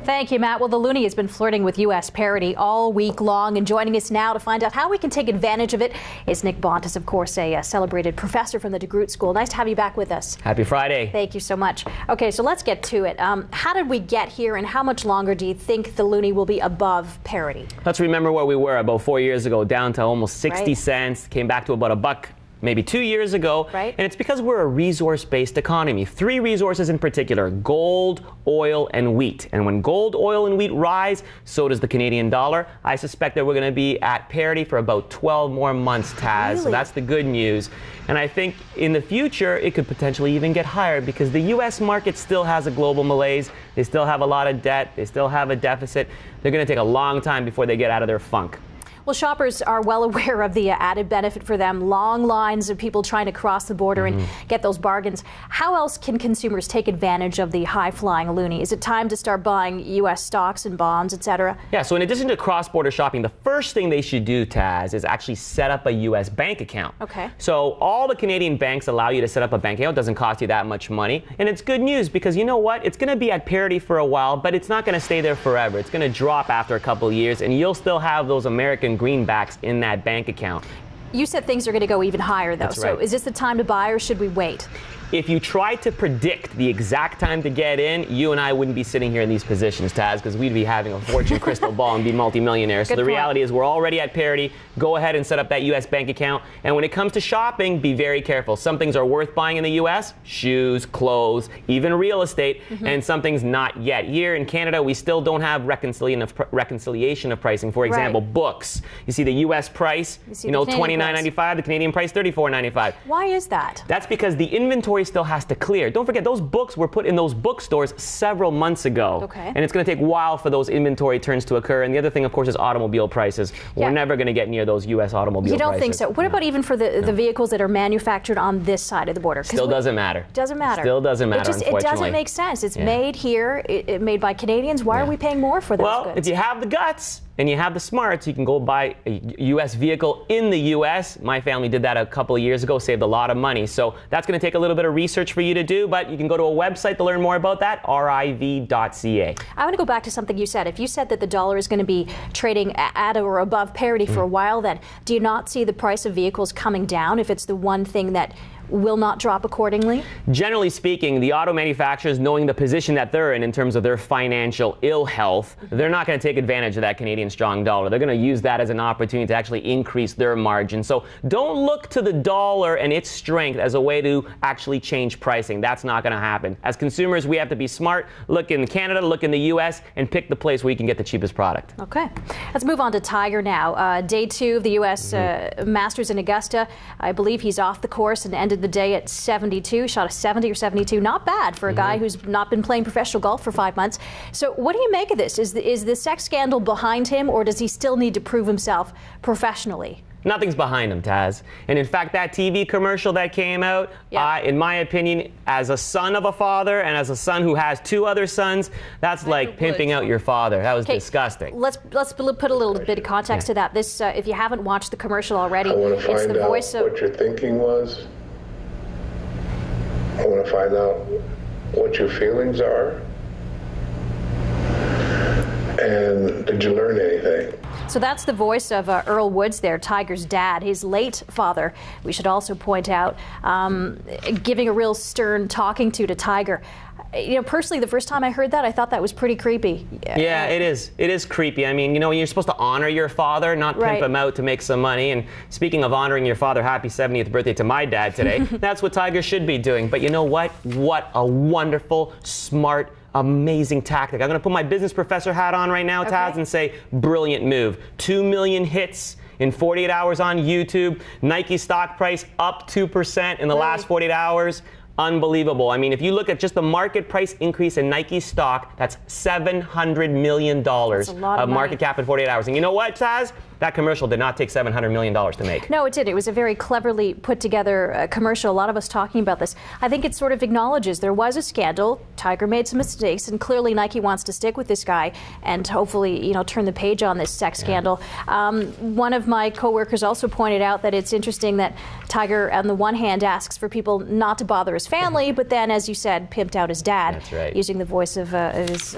Thank you, Matt. Well, the Loonie has been flirting with U.S. parity all week long, and joining us now to find out how we can take advantage of it is Nick Bontis, of course, a celebrated professor from the DeGroote School. Nice to have you back with us. Happy Friday. Thank you so much. Okay, so let's get to it. How did we get here, and how much longer do you think the Loonie will be above parity? Let's remember where we were about 4 years ago, down to almost 60 cents, came back to about $1. Maybe 2 years ago, and it's because we're a resource-based economy. 3 resources in particular: gold, oil, and wheat. And when gold, oil, and wheat rise, so does the Canadian dollar. I suspect that we're going to be at parity for about 12 more months, Taz. Really? So that's the good news. And I think in the future, it could potentially even get higher because the U.S. market still has a global malaise. They still have a lot of debt. They still have a deficit. They're going to take a long time before they get out of their funk. Well, shoppers are well aware of the added benefit for them. Long lines of people trying to cross the border and get those bargains. How else can consumers take advantage of the high-flying Loonie? Is it time to start buying U.S. stocks and bonds, etc.? Yeah, so in addition to cross-border shopping, the first thing they should do, Taz, is actually set up a U.S. bank account. Okay. So all the Canadian banks allow you to set up a bank account. It doesn't cost you that much money. And it's good news because you know what? It's going to be at parity for a while, but it's not going to stay there forever. It's going to drop after a couple of years, and you'll still have those American greenbacks in that bank account. You said things are going to go even higher, though. That's right. So is this the time to buy, or should we wait? If you tried to predict the exact time to get in, you and I wouldn't be sitting here in these positions, Taz, because we'd be having a fortune crystal ball and be multimillionaires. So the reality is we're already at parity. Go ahead and set up that U.S. bank account. And when it comes to shopping, be very careful. Some things are worth buying in the U.S., shoes, clothes, even real estate, and some things not yet. Here in Canada, we still don't have reconciliation of pricing. For example, books. You see the U.S. price, $29.95, the Canadian price, $34.95. Why is that? That's because the inventory still has to clear. Don't forget, those books were put in those bookstores several months ago. Okay. And it's going to take a while for those inventory turns to occur. And the other thing, of course, is automobile prices. We're never going to get near those U.S. automobile prices. You don't think so? What about even for the vehicles that are manufactured on this side of the border? Still doesn't matter. Doesn't matter. Still doesn't matter, It doesn't make sense. It's made here, made by Canadians. Why are we paying more for those goods? Well, if you have the guts and you have the smarts, you can go buy a U.S. vehicle in the U.S. My family did that a couple of years ago, saved a lot of money. So that's going to take a little bit of research for you to do, but you can go to a website to learn more about that, riv.ca. I want to go back to something you said. If you said that the dollar is going to be trading at or above parity for a while, then do you not see the price of vehicles coming down if it's the one thing that will not drop accordingly? Generally speaking, the auto manufacturers, knowing the position that they're in terms of their financial ill health, they're not going to take advantage of that Canadian strong dollar. They're going to use that as an opportunity to actually increase their margin. So don't look to the dollar and its strength as a way to actually change pricing. That's not going to happen. As consumers, we have to be smart. Look in Canada, look in the U.S., and pick the place where you can get the cheapest product. Okay. Let's move on to Tiger now. Day 2 of the U.S. Masters in Augusta. I believe he's off the course and ended the day at 72, shot a 70 or 72. Not bad for a guy who's not been playing professional golf for 5 months. So what do you make of this? Is the sex scandal behind him, or does he still need to prove himself professionally? Nothing's behind him, Taz. And in fact, that TV commercial that came out, in my opinion, as a son of a father and as a son who has 2 other sons, that's like pimping out your father. That was disgusting. Let's put a little bit of context to that. This, if you haven't watched the commercial already, I want to it's find the out voice of what your thinking was. I want to find out what your feelings are. And did you learn anything? So that's the voice of Earl Woods there, Tiger's dad, his late father, we should also point out, giving a real stern talking to Tiger. You know, personally, the first time I heard that, I thought that was pretty creepy. Yeah, it is. It is creepy. I mean, you know, you're supposed to honor your father, not pimp him out to make some money. And speaking of honoring your father, happy 70th birthday to my dad today. That's what Tiger should be doing. But you know what? What a wonderful, smart, amazing tactic. I'm going to put my business professor hat on right now, Taz, and say, brilliant move. 2 million hits in 48 hours on YouTube. Nike stock price up 2% in the last 48 hours. Unbelievable. I mean, if you look at just the market price increase in Nike stock, that's $700 million of market cap in 48 hours. And you know what, Taz? That commercial did not take $700 million to make. No, it did. It was a very cleverly put together commercial. A lot of us talking about this. I think it sort of acknowledges there was a scandal. Tiger made some mistakes, and clearly Nike wants to stick with this guy and hopefully, you know, turn the page on this sex scandal. One of my coworkers also pointed out that it's interesting that Tiger, on the one hand, asks for people not to bother his his family, but then, as you said, pimped out his dad. That's right. Using the voice of his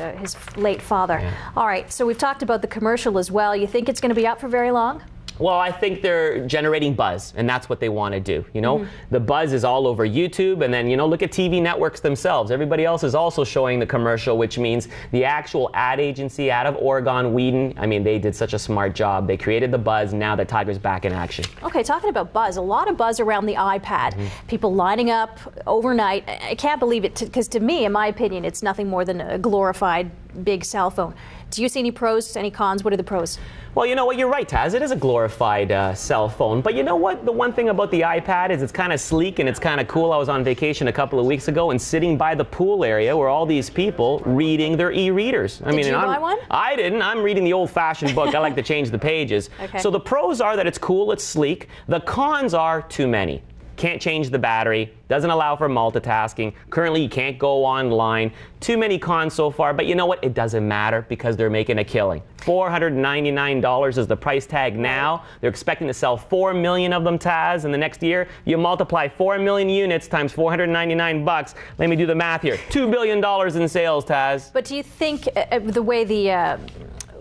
late father. Yeah. All right, so we've talked about the commercial as well. You think it's going to be up for very long? Well, I think they're generating buzz, and that's what they want to do. You know, the buzz is all over YouTube, and then, you know, look at TV networks themselves. Everybody else is also showing the commercial, which means the actual ad agency out of Oregon, Whedon, I mean, they did such a smart job. They created the buzz. Now that Tiger's back in action. Okay, talking about buzz, a lot of buzz around the iPad. People lining up overnight. I can't believe it, because to me, in my opinion, it's nothing more than a glorified big cell phone. Do you see any pros, any cons? What are the pros? Well, you know what? You're right, Taz. It is a glorified cell phone. But you know what? The one thing about the iPad is it's kind of sleek and it's kind of cool. I was on vacation a couple of weeks ago and sitting by the pool area where all these people reading their e-readers. Did you buy one? I didn't. I'm reading the old-fashioned book. I like to change the pages. Okay. So the pros are that it's cool, it's sleek. The cons are too many. Can't change the battery, doesn't allow for multitasking. Currently, you can't go online. Too many cons so far, but you know what? It doesn't matter because they're making a killing. $499 is the price tag now. They're expecting to sell 4 million of them, Taz, in the next year. You multiply 4 million units times 499 bucks. Let me do the math here. $2 billion in sales, Taz. But do you think the way the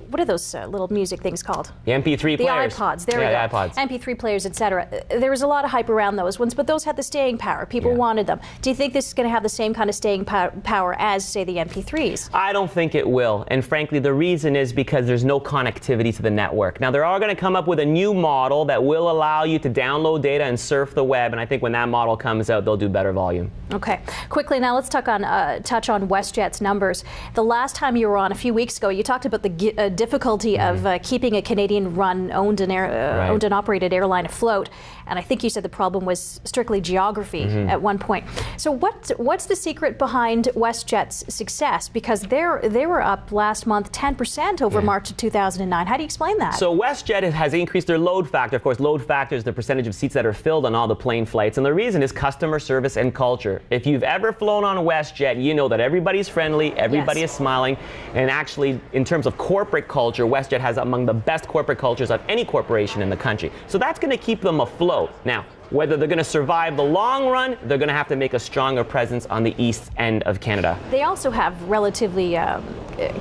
what are those little music things called? The MP3 players. The iPods. There we go. go. iPods. MP3 players, etc. There was a lot of hype around those ones, but those had the staying power. People wanted them. Do you think this is going to have the same kind of staying power as, say, the MP3s? I don't think it will. And frankly, the reason is because there's no connectivity to the network. Now, they're all going to come up with a new model that will allow you to download data and surf the web. And I think when that model comes out, they'll do better volume. Okay. Quickly, now let's touch on WestJet's numbers. The last time you were on, a few weeks ago, you talked about the difficulty of keeping a Canadian-run, owned and operated airline afloat. And I think you said the problem was strictly geography at one point. So what's the secret behind WestJet's success? Because they were up last month 10% over March of 2009. How do you explain that? So WestJet has increased their load factor. Of course, load factor is the percentage of seats that are filled on all the plane flights. And the reason is customer service and culture. If you've ever flown on WestJet, you know that everybody's friendly, everybody is smiling. And actually, in terms of corporate culture, WestJet has among the best corporate cultures of any corporation in the country. So that's going to keep them afloat. Now, whether they're going to survive the long run, they're going to have to make a stronger presence on the east end of Canada. They also have relatively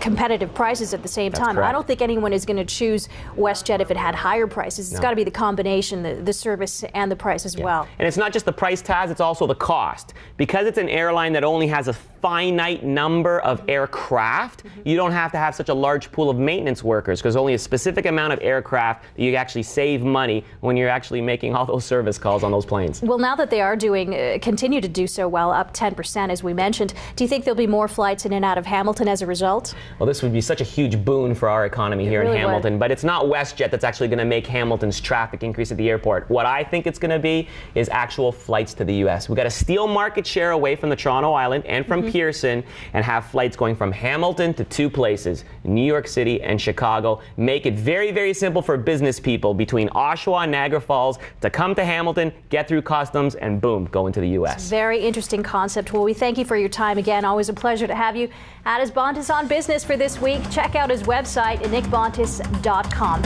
competitive prices at the same time. Correct. I don't think anyone is going to choose WestJet if it had higher prices. It's got to be the combination, the service and the price as well. And it's not just the price, Taz, it's also the cost. Because it's an airline that only has a finite number of aircraft, you don't have to have such a large pool of maintenance workers because only a specific amount of aircraft that you actually save money when you're actually making all those service calls on those planes. Well, now that they are continue to do so well, up 10% as we mentioned, do you think there'll be more flights in and out of Hamilton as a result? Well, this would be such a huge boon for our economy here in Hamilton, but it's not WestJet that's actually going to make Hamilton's traffic increase at the airport. What I think it's going to be is actual flights to the U.S. We've got to steal market share away from the Toronto Island and from Pearson and have flights going from Hamilton to two places, New York City and Chicago. Make it very, very simple for business people between Oshawa and Niagara Falls to come to Hamilton, get through customs, and boom, go into the U.S. Very interesting concept. Well, we thank you for your time again. Always a pleasure to have you. That is Bontis on Business for this week. Check out his website at nickbontis.com.